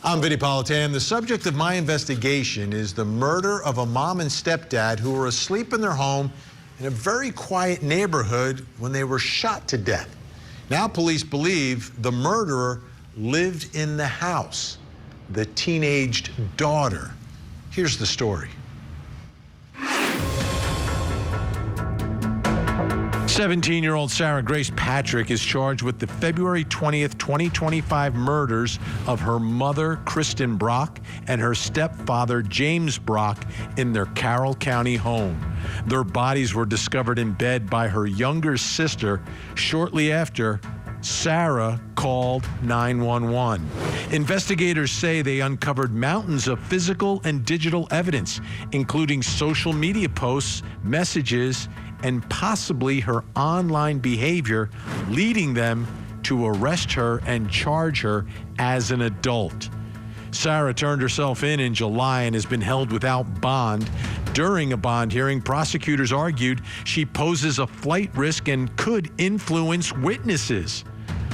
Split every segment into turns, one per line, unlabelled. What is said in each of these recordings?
I'm Vinny Politan. The subject of my investigation is the murder of a mom and stepdad who were asleep in their home in a very quiet neighborhood when they were shot to death. Now police believe the murderer lived in the house, the teenaged daughter. Here's the story. 17-year-old Sarah Grace Patrick is charged with the February 20th, 2025 murders of her mother, Kristen Brock, and her stepfather, James Brock, in their Carroll County home. Their bodies were discovered in bed by her younger sister shortly after Sarah called 911. Investigators say they uncovered mountains of physical and digital evidence, including social media posts, messages, and possibly her online behavior, leading them to arrest her and charge her as an adult. Sarah turned herself in July and has been held without bond. During a bond hearing, prosecutors argued she poses a flight risk and could influence witnesses.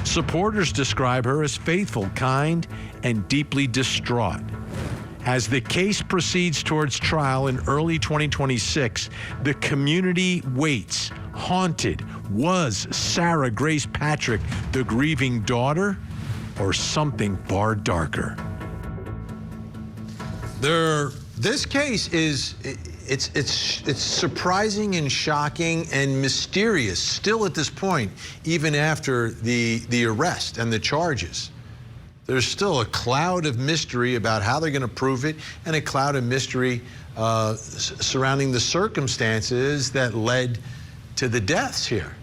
Supporters describe her as faithful, kind, and deeply distraught. As the case proceeds towards trial in early 2026, the community waits. Haunted. Was Sarah Grace Patrick the grieving daughter, or something far darker? This case is it's surprising and shocking and mysterious still at this point, even after the arrest and the charges. There's still a cloud of mystery about how they're going to prove it, and a cloud of mystery surrounding the circumstances that led to the deaths here.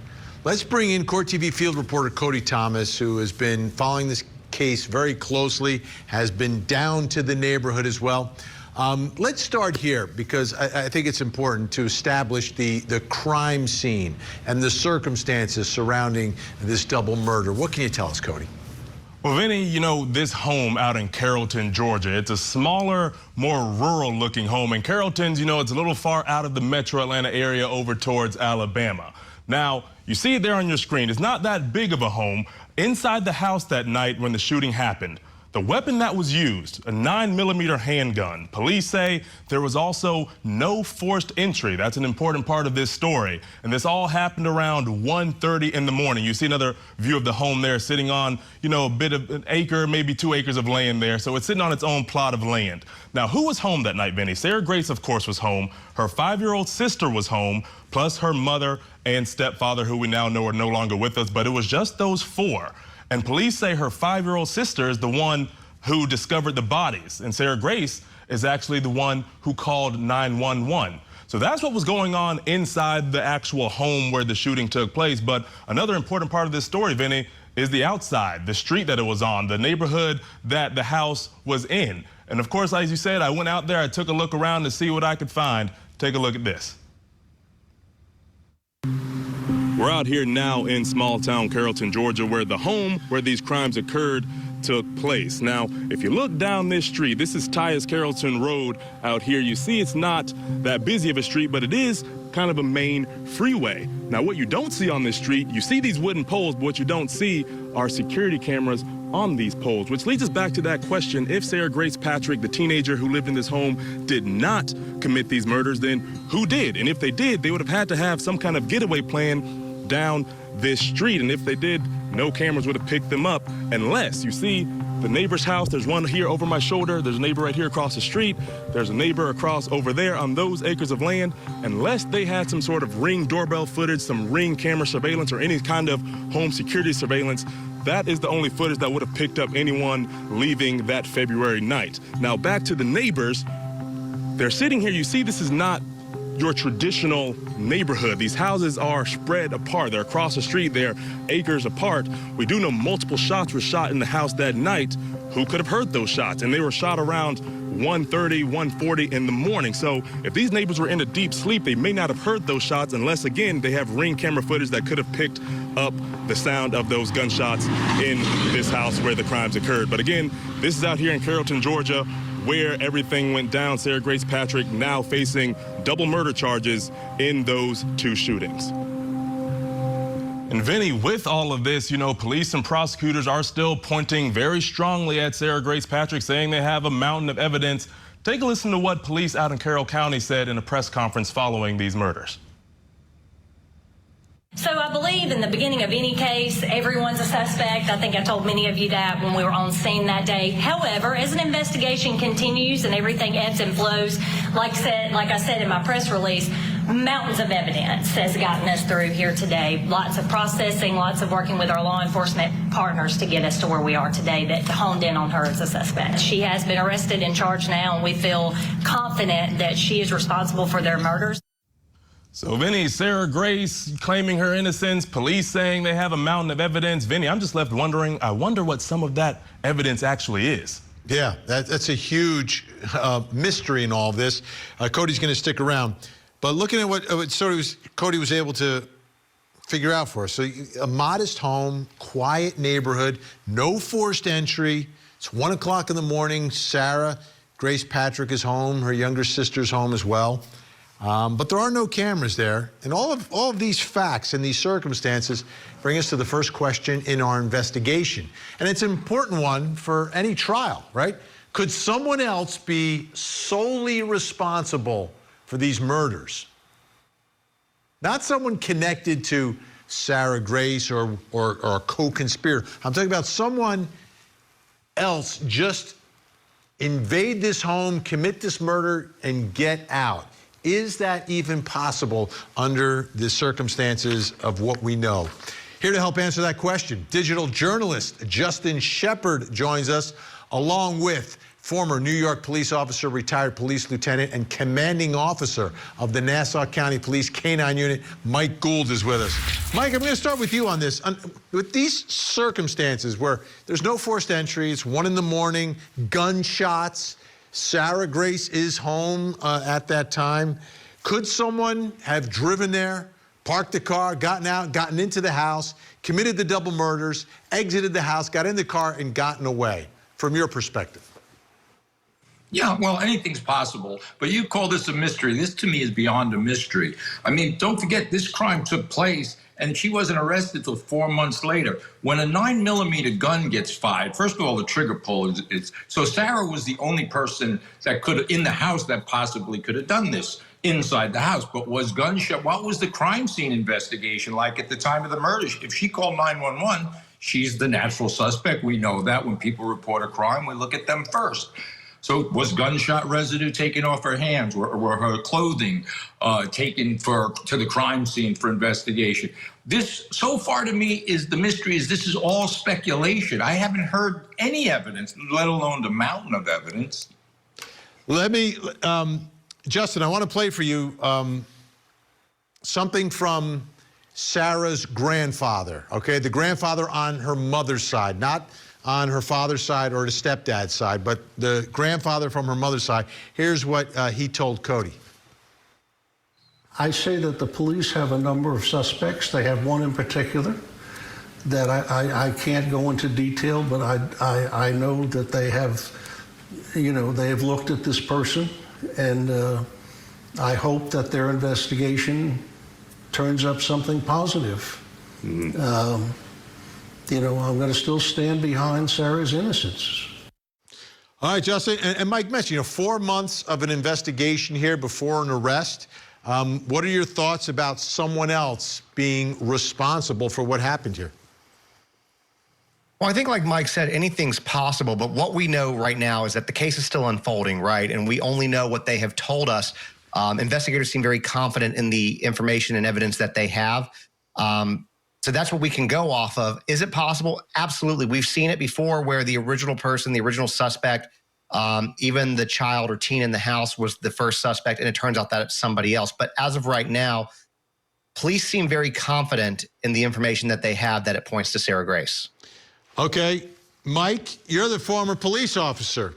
Let's bring in CourtTV field reporter Cody Thomas, who has been following this case very closely, has been down to the neighborhood as well. Let's start here, because I think it's important to establish the crime scene and the circumstances surrounding this double murder. What can you tell us, Cody?
Well, Vinny, you know, this home out in Carrollton, Georgia, it's a smaller, more rural-looking home. And Carrollton's, you know, it's a little far out of the metro Atlanta area over towards Alabama. Now, you see it there on your screen. It's not that big of a home. Inside the house that night when the shooting happened, the weapon that was used, a 9mm handgun. Police say there was also no forced entry. That's an important part of this story. And this all happened around 1:30 in the morning. You see another view of the home there sitting on, you know, a bit of an acre, maybe 2 acres of land there. So it's sitting on its own plot of land. Now, who was home that night, Vinny? Sarah Grace, of course, was home. Her 5-year-old sister was home, plus her mother and stepfather, who we now know are no longer with us. But it was just those four. And police say her 5-year-old sister is the one who discovered the bodies, and Sarah Grace is actually the one who called 911. So that's what was going on inside the actual home where the shooting took place. But another important part of this story, Vinny, is the outside, the street that it was on, the neighborhood that the house was in. And of course, as you said, I went out there, I took a look around to see what I could find. Take a look at this. We're out here now in small town Carrollton, Georgia, where the home where these crimes occurred took place. Now, if you look down this street, this is Tyus Carrollton Road out here. You see it's not that busy of a street, but it is kind of a main freeway. Now, what you don't see on this street, you see these wooden poles, but what you don't see are security cameras on these poles, which leads us back to that question. If Sarah Grace Patrick, the teenager who lived in this home, did not commit these murders, then who did? And if they did, they would have had to have some kind of getaway plan down this street. And if they did, no cameras would have picked them up, unless you see the neighbor's house. There's one here over my shoulder. There's a neighbor right here across the street. There's a neighbor across over there on those acres of land. Unless they had some sort of Ring doorbell footage, some Ring camera surveillance, or any kind of home security surveillance, that is the only footage that would have picked up anyone leaving that February night. Now, back to the neighbors. They're sitting here. You see, this is not your traditional neighborhood. These houses are spread apart. They're across the street. They're acres apart. We do know multiple shots were shot in the house that night. Who could have heard those shots? And they were shot around 1:30, 1:40 in the morning. So if these neighbors were in a deep sleep, they may not have heard those shots unless, again, they have Ring camera footage that could have picked up the sound of those gunshots in this house where the crimes occurred. But again, this is out here in Carrollton, Georgia, where everything went down. Sarah Grace Patrick now facing double murder charges in those two shootings. And Vinny, with all of this, you know, police and prosecutors are still pointing very strongly at Sarah Grace Patrick, saying they have a mountain of evidence. Take a listen to what police out in Carroll County said in a press conference following these murders.
So I believe in the beginning of any case, everyone's a suspect. I think I told many of you that when we were on scene that day. However, as an investigation continues and everything ebbs and flows, like I said in my press release, mountains of evidence has gotten us through here today. Lots of processing, lots of working with our law enforcement partners to get us to where we are today that honed in on her as a suspect. She has been arrested and charged now, and we feel confident that she is responsible for their murders.
So, Vinny, Sarah Grace claiming her innocence, police saying they have a mountain of evidence. Vinny, I'm just left wondering, I wonder what some of that evidence actually is.
Yeah, that's a huge mystery in all of this. Cody's going to stick around. But looking at what Cody was able to figure out for us. So a modest home, quiet neighborhood, no forced entry. It's 1 o'clock in the morning. Sarah Grace Patrick is home. Her younger sister's home as well. But there are no cameras there. And all of these facts and these circumstances bring us to the first question in our investigation. And it's an important one for any trial, right? Could someone else be solely responsible for these murders? Not someone connected to Sarah Grace or a co-conspirator. I'm talking about someone else just invade this home, commit this murder, and get out. Is that even possible under the circumstances of what we know? Here to help answer that question, digital journalist Justin Shepard joins us, along with former New York police officer, retired police lieutenant, and commanding officer of the Nassau County Police K-9 Unit, Mike Gould is with us. Mike, I'm going to start with you on this. With these circumstances where there's no forced entry, it's 1 in the morning, gunshots, Sarah Grace is home at that time. Could someone have driven there, parked the car, gotten out, gotten into the house, committed the double murders, exited the house, got in the car, and gotten away, from your perspective?
Yeah, well, anything's possible, but you call this a mystery. This, to me, is beyond a mystery. I mean, don't forget, this crime took place, and she wasn't arrested until 4 months later. When a 9mm gun gets fired, first of all, the trigger pull is so Sarah was the only person that could, in the house, that possibly could have done this inside the house. But was gunshot, what was the crime scene investigation like at the time of the murder? If she called 911, she's the natural suspect. We know that when people report a crime, we look at them first. So was gunshot residue taken off her hands? Were her clothing taken to the crime scene for investigation? This, so far to me, is the mystery is this is all speculation. I haven't heard any evidence, let alone the mountain of evidence.
Let me, Justin, I want to play for you something from Sarah's grandfather, okay? The grandfather on her mother's side, not on her father's side or the stepdad's side, but the grandfather from her mother's side. Here's what he told Cody.
I say that the police have a number of suspects. They have one in particular that I can't go into detail, but I know that they have, they have looked at this person, and I hope that their investigation turns up something positive. Mm-hmm. I'm going to still stand behind Sarah's innocence.
All right, Justin, and Mike mentioned, 4 months of an investigation here before an arrest. What are your thoughts about someone else being responsible for what happened here?
Well, I think like Mike said, anything's possible, but what we know right now is that the case is still unfolding, right? And we only know what they have told us. Investigators seem very confident in the information and evidence that they have. So that's what we can go off of. Is it possible? Absolutely. We've seen it before where the original person, the original suspect, even the child or teen in the house was the first suspect, and it turns out that it's somebody else. But as of right now, police seem very confident in the information that they have that it points to Sarah Grace.
Okay. Mike, you're the former police officer.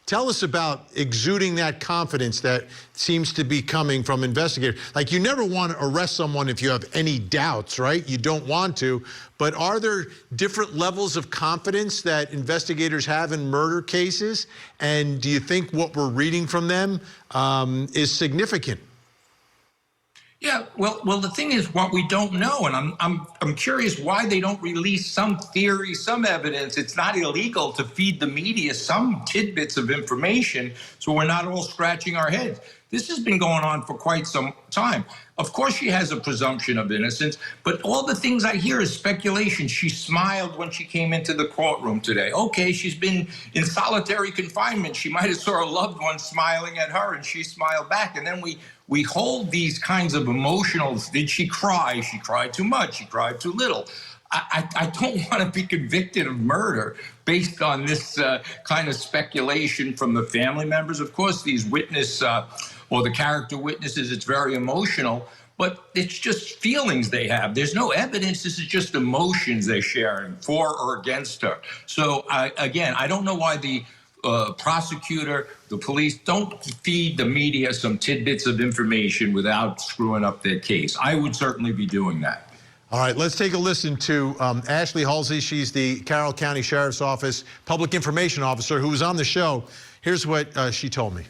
Tell us about exuding that confidence that seems to be coming from investigators. Like, you never want to arrest someone if you have any doubts, right? You don't want to. But are there different levels of confidence that investigators have in murder cases? And do you think what we're reading from them is significant?
Yeah, well, the thing is, what we don't know, and I'm curious why they don't release some theory, some evidence. It's not illegal to feed the media some tidbits of information, so we're not all scratching our heads. This has been going on for quite some time. Of course, she has a presumption of innocence, but all the things I hear is speculation. She smiled when she came into the courtroom today. Okay, she's been in solitary confinement. She might have saw a loved one smiling at her, and she smiled back. And then we hold these kinds of emotional. Did she cry? She cried too much. She cried too little. I don't want to be convicted of murder based on this kind of speculation from the family members. Of course, these witness or the character witnesses, it's very emotional, but it's just feelings they have. There's no evidence. This is just emotions they're sharing for or against her. So, again, I don't know why the prosecutor, the police don't feed the media some tidbits of information without screwing up their case. I would certainly be doing that.
All right, let's take a listen to Ashley Halsey. She's the Carroll County Sheriff's Office Public Information Officer who was on the show. Here's what she told me.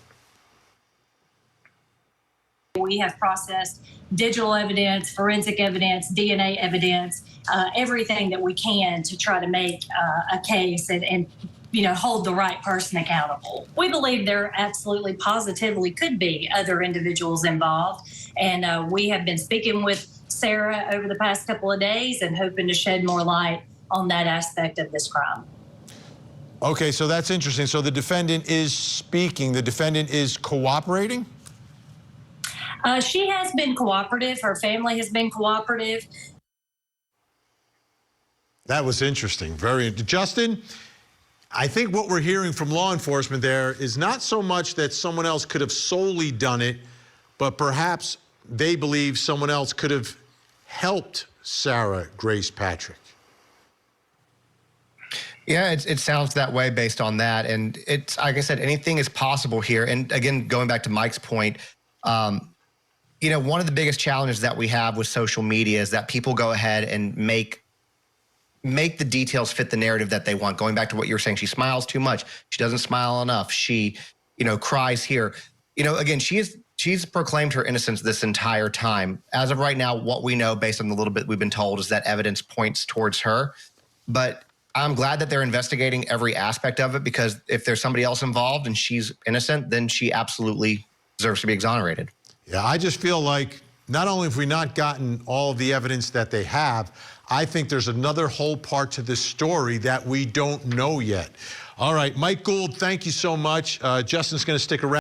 We have processed digital evidence, forensic evidence, DNA evidence, everything that we can to try to make a case and hold the right person accountable. We believe there absolutely positively could be other individuals involved, and we have been speaking with Sarah over the past couple of days and hoping to shed more light on that aspect of this crime.
Okay, so that's interesting. So the defendant is speaking. The defendant is cooperating?
She has been cooperative. Her family has been cooperative.
That was interesting. Justin, I think what we're hearing from law enforcement there is not so much that someone else could have solely done it, but perhaps they believe someone else could have helped Sarah Grace Patrick.
Yeah, it sounds that way based on that. And it's, like I said, anything is possible here. And again, going back to Mike's point, one of the biggest challenges that we have with social media is that people go ahead and make the details fit the narrative that they want. Going back to what you were saying, she smiles too much. She doesn't smile enough. She, cries here. Again, she's proclaimed her innocence this entire time. As of right now, what we know based on the little bit we've been told is that evidence points towards her. But I'm glad that they're investigating every aspect of it, because if there's somebody else involved and she's innocent, then she absolutely deserves to be exonerated.
Yeah, I just feel like not only have we not gotten all of the evidence that they have, I think there's another whole part to this story that we don't know yet. All right, Mike Gould, thank you so much. Justin's going to stick around.